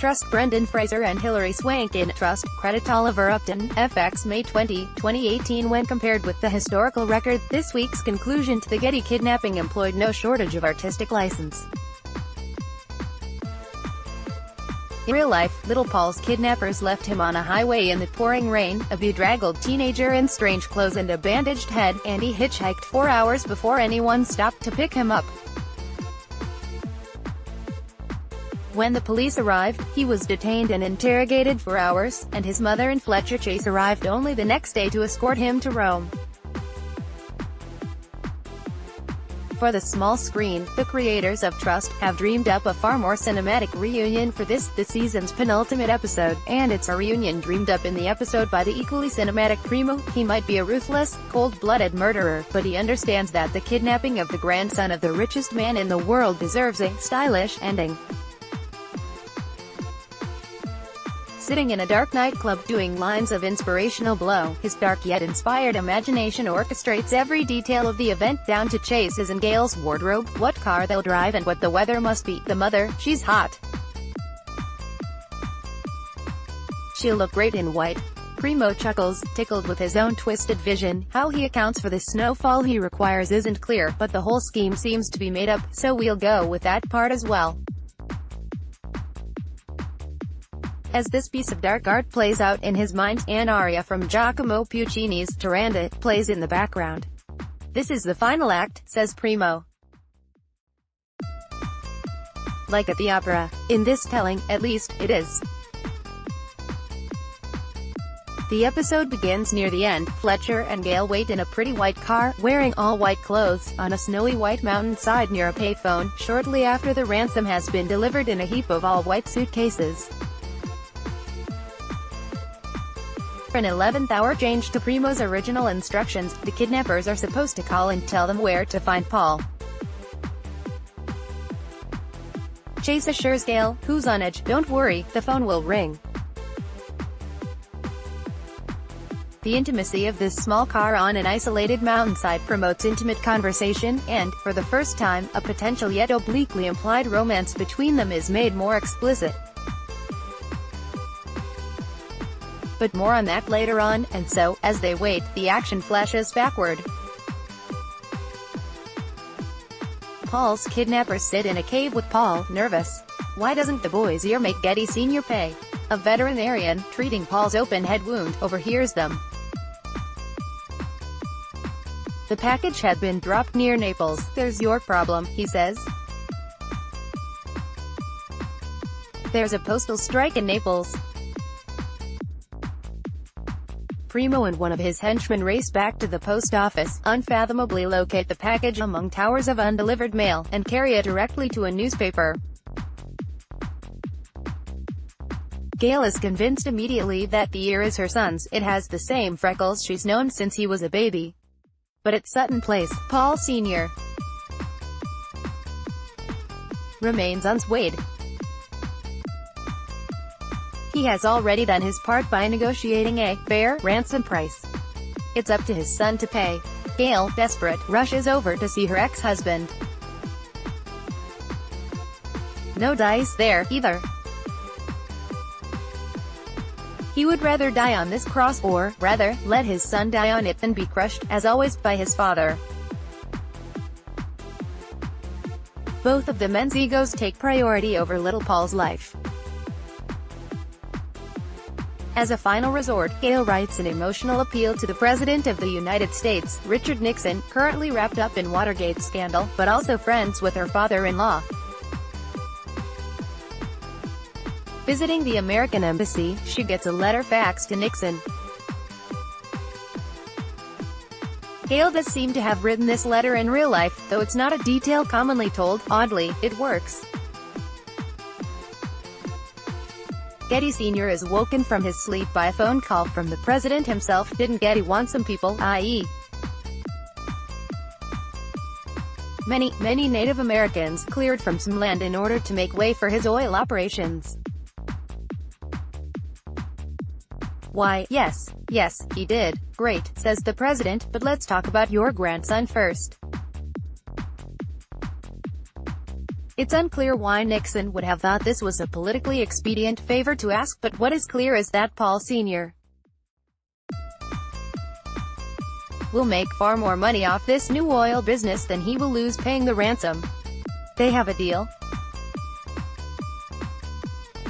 Trust Brendan Fraser and Hilary Swank in Trust, credit Oliver Upton, FX May 20, 2018. When compared with the historical record, this week's conclusion to the Getty kidnapping employed no shortage of artistic license. In real life, Little Paul's kidnappers left him on a highway in the pouring rain, a bedraggled teenager in strange clothes and a bandaged head, and he hitchhiked 4 hours before anyone stopped to pick him up. When the police arrived, he was detained and interrogated for hours, and his mother and Fletcher Chase arrived only the next day to escort him to Rome. For the small screen, the creators of Trust have dreamed up a far more cinematic reunion for this, the season's penultimate episode, and it's a reunion dreamed up in the episode by the equally cinematic Primo. He might be a ruthless, cold-blooded murderer, but he understands that the kidnapping of the grandson of the richest man in the world deserves a stylish ending. Sitting in a dark nightclub doing lines of inspirational blow, his dark yet inspired imagination orchestrates every detail of the event down to Chase's and Gail's wardrobe, what car they'll drive and what the weather must be. The mother, she's hot. She'll look great in white. Primo chuckles, tickled with his own twisted vision. How he accounts for the snowfall he requires isn't clear, but the whole scheme seems to be made up, so we'll go with that part as well. As this piece of dark art plays out in his mind, an aria from Giacomo Puccini's Turandot plays in the background. "This is the final act," says Primo. "Like at the opera. In this telling, at least, it is." The episode begins near the end. Fletcher and Gail wait in a pretty white car, wearing all white clothes, on a snowy white mountainside near a payphone, shortly after the ransom has been delivered in a heap of all-white suitcases. An 11th-hour change to Primo's original instructions, the kidnappers are supposed to call and tell them where to find Paul. Chase assures Gail, who's on edge, "Don't worry, the phone will ring." The intimacy of this small car on an isolated mountainside promotes intimate conversation, and, for the first time, a potential yet obliquely implied romance between them is made more explicit. But more on that later on, and so, as they wait, the action flashes backward. Paul's kidnappers sit in a cave with Paul, nervous. Why doesn't the boy's ear make Getty Sr. pay? A veterinarian, treating Paul's open head wound, overhears them. The package had been dropped near Naples. "There's your problem," he says. "There's a postal strike in Naples." Primo and one of his henchmen race back to the post office, unfathomably locate the package among towers of undelivered mail, and carry it directly to a newspaper. Gail is convinced immediately that the ear is her son's. It has the same freckles she's known since he was a baby. But at Sutton Place, Paul Sr. remains unswayed. He has already done his part by negotiating a fair ransom price. It's up to his son to pay. Gail, desperate, rushes over to see her ex-husband. No dice there, either. He would rather die on this cross, or, rather, let his son die on it than be crushed, as always, by his father. Both of the men's egos take priority over little Paul's life. As a final resort, Gail writes an emotional appeal to the President of the United States, Richard Nixon, currently wrapped up in Watergate scandal, but also friends with her father-in-law. Visiting the American embassy, she gets a letter faxed to Nixon. Gail does seem to have written this letter in real life, though it's not a detail commonly told. Oddly, it works. Getty Sr. is woken from his sleep by a phone call from the president himself. Didn't Getty want some people, i.e. many Native Americans, cleared from some land in order to make way for his oil operations? Why, yes, he did. Great, says the president, but let's talk about your grandson first. It's unclear why Nixon would have thought this was a politically expedient favor to ask, but what is clear is that Paul Sr. will make far more money off this new oil business than he will lose paying the ransom. They have a deal.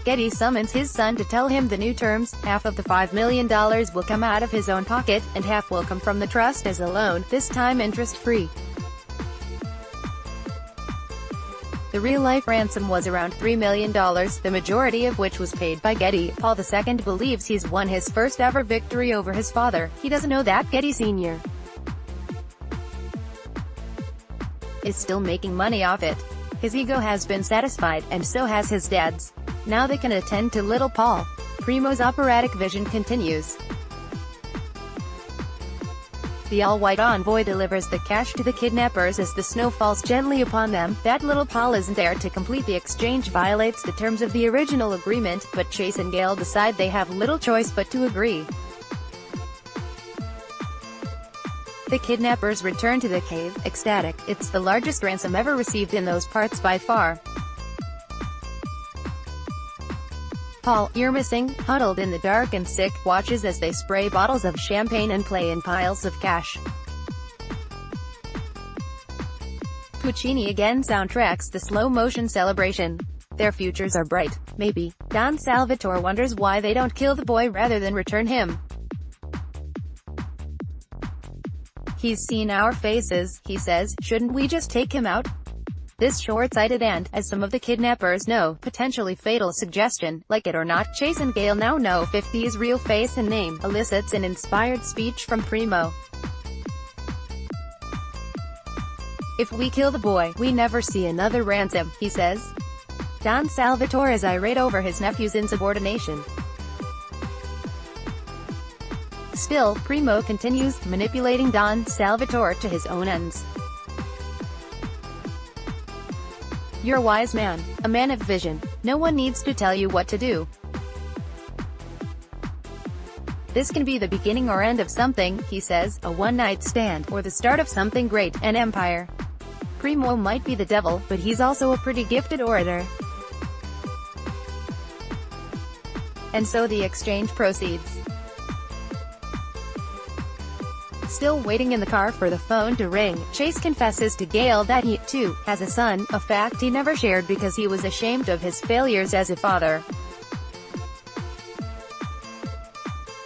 Getty summons his son to tell him the new terms. Half of the $5 million will come out of his own pocket, and half will come from the trust as a loan, this time interest-free. The real-life ransom was around $3 million, the majority of which was paid by Getty. Paul II believes he's won his first ever victory over his father. He doesn't know that Getty Sr. is still making money off it. His ego has been satisfied, and so has his dad's. Now they can attend to little Paul. Primo's operatic vision continues. The all-white envoy delivers the cash to the kidnappers as the snow falls gently upon them. That little Paul isn't there to complete the exchange, violates the terms of the original agreement, but Chase and Gale decide they have little choice but to agree. The kidnappers return to the cave, ecstatic. It's the largest ransom ever received in those parts by far. Paul, you're missing, huddled in the dark and sick, watches as they spray bottles of champagne and play in piles of cash. Puccini again soundtracks the slow-motion celebration. Their futures are bright. Maybe. Don Salvatore wonders why they don't kill the boy rather than return him. He's seen our faces, he says, shouldn't we just take him out? This short-sighted and, as some of the kidnappers know, potentially fatal suggestion, like it or not, Chase and Gale now know 50's real face and name, elicits an inspired speech from Primo. If we kill the boy, we never see another ransom, he says. Don Salvatore is irate over his nephew's insubordination. Still, Primo continues, manipulating Don Salvatore to his own ends. You're a wise man, a man of vision. No one needs to tell you what to do. This can be the beginning or end of something, he says, a one-night stand, or the start of something great, an empire. Primo might be the devil, but he's also a pretty gifted orator. And so the exchange proceeds. Still waiting in the car for the phone to ring, Chase confesses to Gale that he, too, has a son, a fact he never shared because he was ashamed of his failures as a father.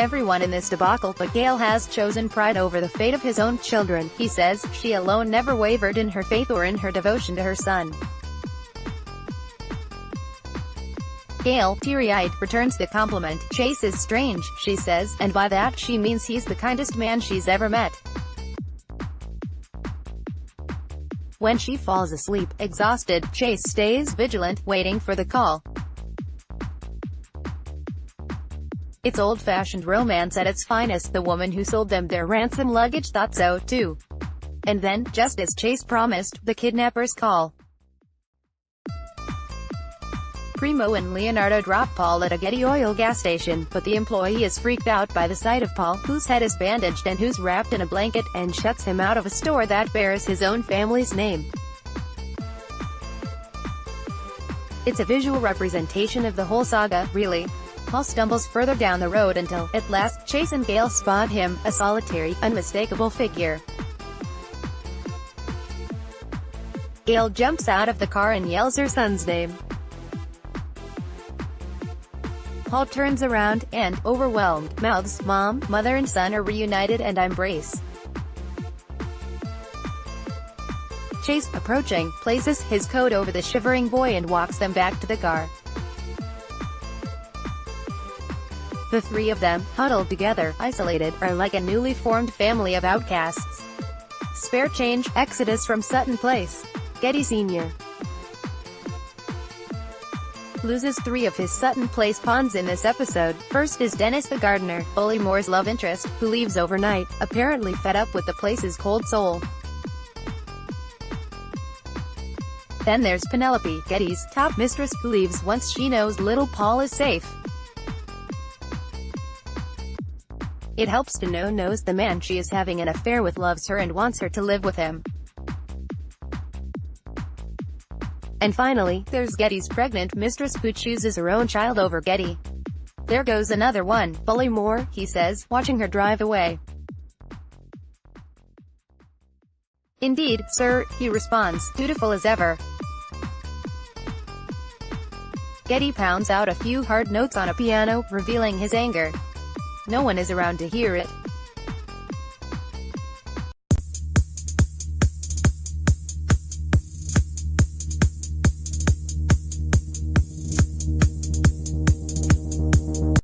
Everyone in this debacle but Gale has chosen pride over the fate of his own children, he says. She alone never wavered in her faith or in her devotion to her son. Gale, teary-eyed, returns the compliment. Chase is strange, she says, and by that she means he's the kindest man she's ever met. When she falls asleep, exhausted, Chase stays vigilant, waiting for the call. It's old-fashioned romance at its finest. The woman who sold them their ransom luggage thought so, too. And then, just as Chase promised, the kidnappers call. Primo and Leonardo drop Paul at a Getty Oil gas station, but the employee is freaked out by the sight of Paul, whose head is bandaged and who's wrapped in a blanket, and shuts him out of a store that bears his own family's name. It's a visual representation of the whole saga, really. Paul stumbles further down the road until, at last, Chase and Gale spot him, a solitary, unmistakable figure. Gale jumps out of the car and yells her son's name. Paul turns around, and, overwhelmed, mouths, "Mom." Mother and son are reunited and embrace. Chase, approaching, places his coat over the shivering boy and walks them back to the car. The three of them, huddled together, isolated, are like a newly formed family of outcasts. Spare change, exodus from Sutton Place. Getty Sr. loses 3 of his Sutton Place pawns in this episode. First is Dennis the gardener, Bully Moore's love interest, who leaves overnight, apparently fed up with the place's cold soul. Then there's Penelope, Getty's top mistress, who leaves once she knows little Paul is safe. It helps to knows the man she is having an affair with loves her and wants her to live with him. And finally, there's Getty's pregnant mistress who chooses her own child over Getty. "There goes another one, bully more," he says, watching her drive away. "Indeed, sir," he responds, dutiful as ever. Getty pounds out a few hard notes on a piano, revealing his anger. No one is around to hear it.